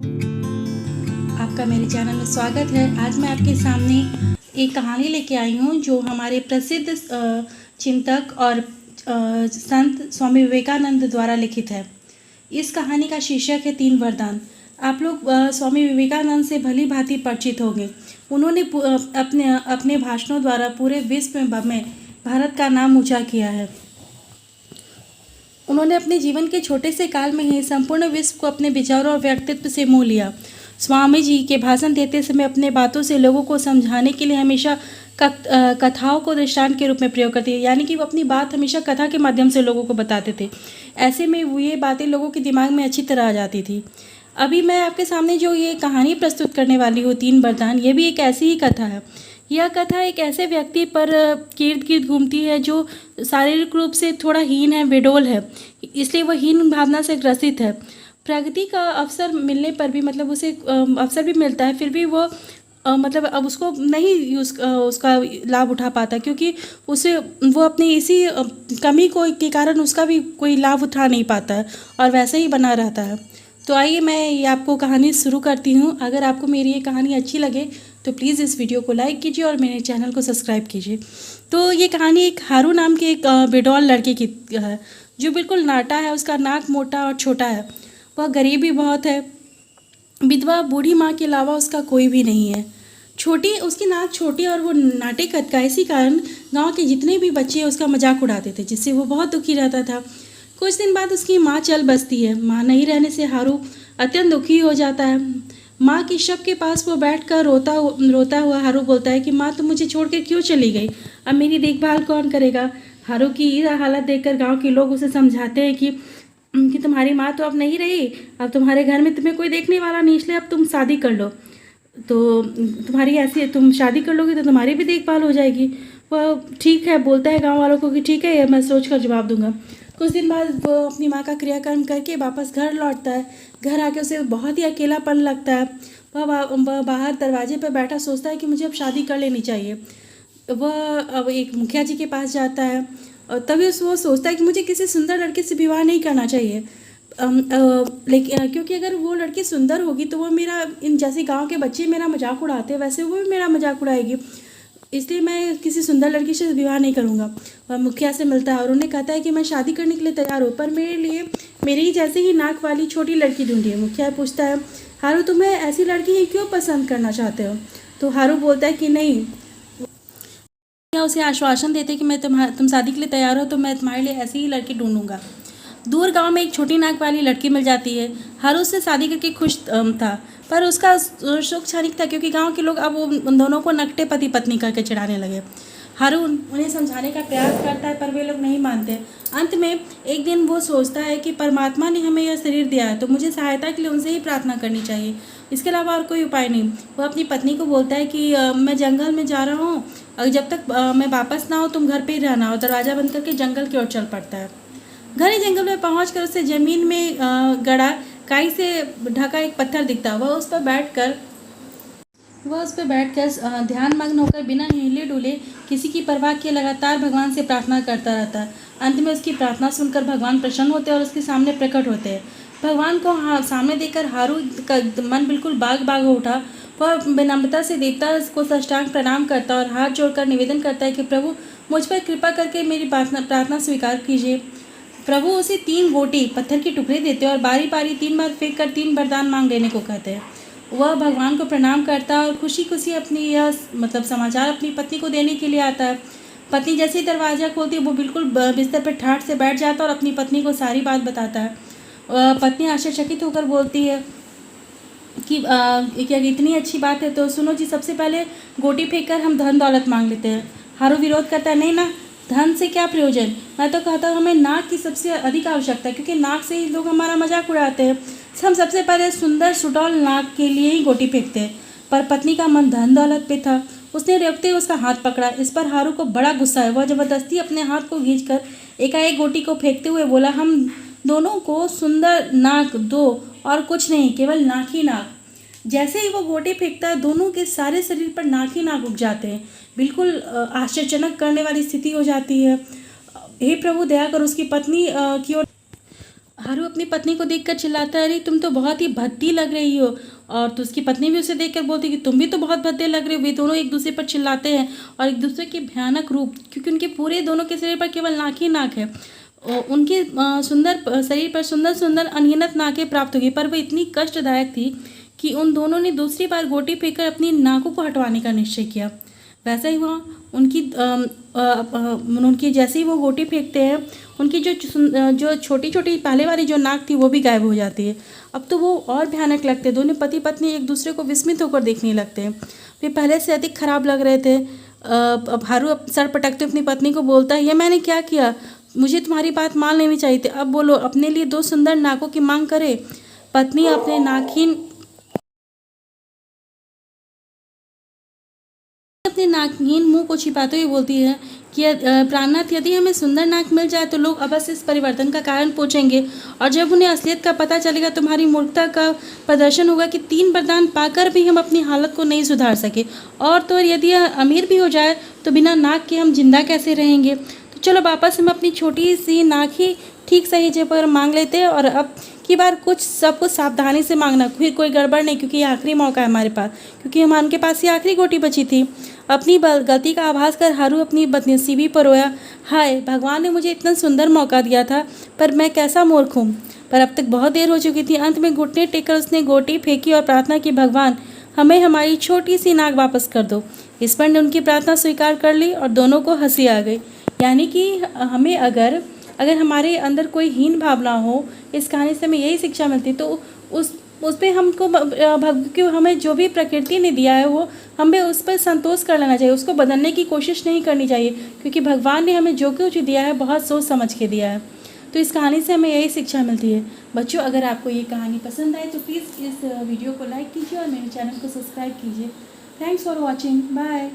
आपका मेरे चैनल में स्वागत है। आज मैं आपके सामने एक कहानी लेके आई हूँ जो हमारे प्रसिद्ध चिंतक और संत स्वामी विवेकानंद द्वारा लिखित है। इस कहानी का शीर्षक है 3 वरदान। आप लोग स्वामी विवेकानंद से भली भांति परिचित होंगे। उन्होंने अपने भाषणों द्वारा पूरे विश्व में भारत का नाम ऊँचा किया है। उन्होंने अपने जीवन के छोटे से काल में ही संपूर्ण विश्व को अपने विचारों और व्यक्तित्व से मोह लिया। स्वामी जी के भाषण देते समय अपने बातों से लोगों को समझाने के लिए हमेशा कथाओं को दृष्टांत के रूप में प्रयोग करते थे, यानी कि वो अपनी बात हमेशा कथा के माध्यम से लोगों को बताते थे। ऐसे में वो ये बातें लोगों के दिमाग में अच्छी तरह आ जाती थी। अभी मैं आपके सामने जो ये कहानी प्रस्तुत करने वाली हूँ 3 वरदान, ये भी एक ऐसी ही कथा है। यह कथा एक ऐसे व्यक्ति पर गिर्द गिर्द घूमती है जो शारीरिक रूप से थोड़ा हीन है, बेडौल है, इसलिए वह हीन भावना से ग्रसित है। प्रगति का अवसर मिलने पर भी मतलब उसे अवसर भी मिलता है, फिर भी वो मतलब अब उसको नहीं उसका लाभ उठा पाता, क्योंकि उसे वो अपनी इसी कमी को के कारण उसका भी कोई लाभ उठा नहीं पाता है और वैसे ही बना रहता है। तो आइए मैं ये आपको कहानी शुरू करती हूँ। अगर आपको मेरी ये कहानी अच्छी लगे तो प्लीज़ इस वीडियो को लाइक कीजिए और मेरे चैनल को सब्सक्राइब कीजिए। तो ये कहानी एक हारू नाम के एक बेडौल लड़के की है जो बिल्कुल नाटा है। उसका नाक मोटा और छोटा है। वह गरीब भी बहुत है। विधवा बूढ़ी माँ के अलावा उसका कोई भी नहीं है। उसकी नाक छोटी और वो नाटे कद का, इसी कारण गांव के जितने भी बच्चे उसका मजाक उड़ाते थे, जिससे वो बहुत दुखी रहता था। कुछ दिन बाद उसकी माँ चल बसती है। माँ नहीं रहने से हारू अत्यंत दुखी हो जाता है। माँ की शव के पास वो बैठकर रोता हुआ हारू बोलता है कि माँ तुम मुझे छोड़कर क्यों चली गई? अब मेरी देखभाल कौन करेगा? हारू की यह हालत देखकर गांव के लोग उसे समझाते हैं कि तुम्हारी माँ तो अब नहीं रही, अब तुम्हारे घर में तुम्हें कोई देखने वाला नहीं, इसलिए अब तुम शादी कर लो। तो तुम शादी कर लोगे तो तुम्हारी भी देखभाल हो जाएगी। वह ठीक है बोलता है गांव वालों को कि ठीक है, मैं सोच कर जवाब दूंगा। कुछ दिन बाद वो अपनी माँ का क्रियाकर्म करके वापस घर लौटता है। घर आके उसे बहुत ही अकेलापन लगता है। वह बाहर दरवाजे पर बैठा सोचता है कि मुझे अब शादी कर लेनी चाहिए। वह अब एक मुखिया जी के पास जाता है और तभी वो सोचता है कि मुझे किसी सुंदर लड़के से विवाह नहीं करना चाहिए। लेकिन क्योंकि अगर वो लड़की सुंदर होगी तो वो मेरा, इन जैसे गांव के बच्चे मेरा मजाक उड़ाते हैं वैसे वो भी मेरा मजाक उड़ाएगी, इसलिए मैं किसी सुंदर लड़की से विवाह नहीं करूँगा। वह मुखिया से मिलता है और उन्हें कहता है कि मैं शादी करने के लिए तैयार हूँ, पर मेरे लिए मेरी ही जैसे ही नाक वाली छोटी लड़की ढूंढिए। मुखिया पूछता है हारू तुम्हें ऐसी लड़की ही क्यों पसंद करना चाहते हो? तो हारू बोलता है कि नहीं। उसे आश्वासन देते कि मैं तुम शादी के लिए तैयार हो तो मैं तुम्हारे लिए ऐसी ही लड़की ढूंढूंगा। दूर गांव में एक छोटी नाक वाली लड़की मिल जाती है। हारू उससे शादी करके खुश था, पर उसका शोक क्षणिक था, क्योंकि गांव के लोग अब उन दोनों को नकटे पति पत्नी करके चिढ़ाने लगे। हारू उन्हें समझाने का प्रयास करता है पर वे लोग नहीं मानते। अंत में एक दिन वो सोचता है कि परमात्मा ने हमें यह शरीर दिया है तो मुझे सहायता के लिए उनसे ही प्रार्थना करनी चाहिए, इसके अलावा और कोई उपाय नहीं। वह अपनी पत्नी को बोलता है कि मैं जंगल में जा रहा हूँ और जब तक मैं वापस ना हो तुम घर पे ही रहना, और दरवाज़ा बंद करके जंगल की ओर चल पड़ता है। घने जंगल में पहुंचकर उसे जमीन में गड़ा काई से ढका एक पत्थर दिखता। वह उस पर बैठकर ध्यान मग्न होकर बिना हिले डुले किसी की परवाह किए लगातार भगवान से प्रार्थना करता रहता है। अंत में उसकी प्रार्थना सुनकर भगवान प्रसन्न होते हैं और उसके सामने प्रकट होते हैं। भगवान को सामने देखकर हारू का मन बिल्कुल बाग बाग हो उठा। वह विनम्रता से देवता को साष्टांग प्रणाम करता और हाथ जोड़कर निवेदन करता है कि प्रभु मुझ पर कृपा करके मेरी प्रार्थना स्वीकार कीजिए। प्रभु उसे 3 गोटी पत्थर के टुकड़े देते और बारी बारी 3 बार फेंक कर 3 वरदान मांग लेने को कहते हैं। वह भगवान को प्रणाम करता है और खुशी खुशी अपनी यह समाचार अपनी पत्नी को देने के लिए आता है। पत्नी जैसे ही दरवाज़ा खोलती है वो बिल्कुल बिस्तर पर ठाठ से बैठ जाता है और अपनी पत्नी को सारी बात बताता है। पत्नी आश्चर्यचकित होकर बोलती है कि क्या इतनी अच्छी बात है तो सुनो जी, सबसे पहले गोटी फेंक कर हम धन दौलत मांग लेते हैं। हारू विरोध करता है, नहीं ना, धन से क्या प्रयोजन? मैं तो कहता हूँ हमें नाक की सबसे अधिक आवश्यकता है, क्योंकि नाक से ही लोग हमारा मजाक उड़ाते हैं। हम सबसे पहले सुंदर सुडौल नाक के लिए ही गोटी फेंकते हैं। पर पत्नी का मन धन दौलत पे था। उसने रोकते हुए उसका हाथ पकड़ा। इस पर हारू को बड़ा गुस्सा है। वह जबरदस्ती अपने हाथ को खींचकर एकाएक गोटी को फेंकते हुए बोला, हम दोनों को सुंदर नाक दो और कुछ नहीं, केवल नाक ही नाक। जैसे ही वो गोटी फेंकता है दोनों के सारे शरीर पर नाक ही नाक उग जाते हैं। बिल्कुल आश्चर्यजनक करने वाली स्थिति हो जाती है। हे प्रभु दया कर, उसकी पत्नी की ओर हारू अपनी पत्नी को देखकर चिल्लाता है, अरे तुम तो बहुत ही भद्दी लग रही हो। और तो उसकी पत्नी भी उसे देखकर बोलती है कि तुम भी तो बहुत भद्दे लग रहे हो। वे दोनों एक दूसरे पर चिल्लाते हैं और एक दूसरे के भयानक रूप, क्योंकि उनके पूरे दोनों के शरीर पर केवल नाक ही नाक है। और उनके सुंदर शरीर पर सुंदर सुंदर अनगिनत नाकें प्राप्त हो गई, पर वह इतनी कष्टदायक थी कि उन दोनों ने दूसरी बार गोटी फेंककर अपनी नाकों को हटवाने का निश्चय किया। वैसा ही हुआ। उनकी जैसे ही वो गोटी फेंकते हैं, उनकी जो छोटी छोटी पहले वाली जो नाक थी वो भी गायब हो जाती है। अब तो वो और भयानक लगते हैं। दोनों पति पत्नी एक दूसरे को विस्मित होकर देखने लगते हैं। वे पहले से अधिक खराब लग रहे थे। अब हारू सर पटकते अपनी पत्नी को बोलता है, ये मैंने क्या किया? मुझे तुम्हारी बात मान लेनी चाहिए थी। अब बोलो, अपने लिए 2 सुंदर नाकों की मांग करे। पत्नी अपने नाकहीन मुंह को छिपाते हुए बोलती है कि प्राणनाथ, यदि हमें सुंदर नाक मिल जाए तो लोग अवश्य इस परिवर्तन का कारण पूछेंगे, और जब उन्हें असलियत का पता चलेगा तुम्हारी मूर्खता का प्रदर्शन होगा कि 3 वरदान पाकर भी हम अपनी हालत को नहीं सुधार सके। और तो और यदि यह अमीर भी हो जाए तो बिना नाक के हम जिंदा कैसे रहेंगे? तो चलो वापस हम अपनी छोटी सी नाक ही ठीक सही जगह पर मांग लेते हैं, और अब की बार सब कुछ सावधानी से मांगना, फिर कोई गड़बड़ नहीं, क्योंकि ये आखिरी मौका है हमारे पास, क्योंकि उनके पास ये आखिरी गोटी बची थी। अपनी गलती का आभास कर हारू अपनी बदनसीबी पर रोया। हाय भगवान ने मुझे इतना सुंदर मौका दिया था, पर मैं कैसा मूर्ख हूँ। पर अब तक बहुत देर हो चुकी थी। अंत में घुटने टेककर उसने गोटी फेंकी और प्रार्थना की, भगवान हमें हमारी छोटी सी नाक वापस कर दो। ईश्वर ने उनकी प्रार्थना स्वीकार कर ली और दोनों को हंसी आ गई। यानी कि हमें अगर हमारे अंदर कोई हीन भावना हो, इस कहानी से हमें यही शिक्षा मिलती, तो उस पर हमको क्योंकि हमें जो भी प्रकृति ने दिया है वो हमें उस पर संतोष कर लेना चाहिए, उसको बदलने की कोशिश नहीं करनी चाहिए, क्योंकि भगवान ने हमें जो कुछ दिया है बहुत सोच समझ के दिया है। तो इस कहानी से हमें यही शिक्षा मिलती है। बच्चों, अगर आपको ये कहानी पसंद आए तो प्लीज़ इस वीडियो को लाइक कीजिए और मेरे चैनल को सब्सक्राइब कीजिए। Thanks for watching. बाय।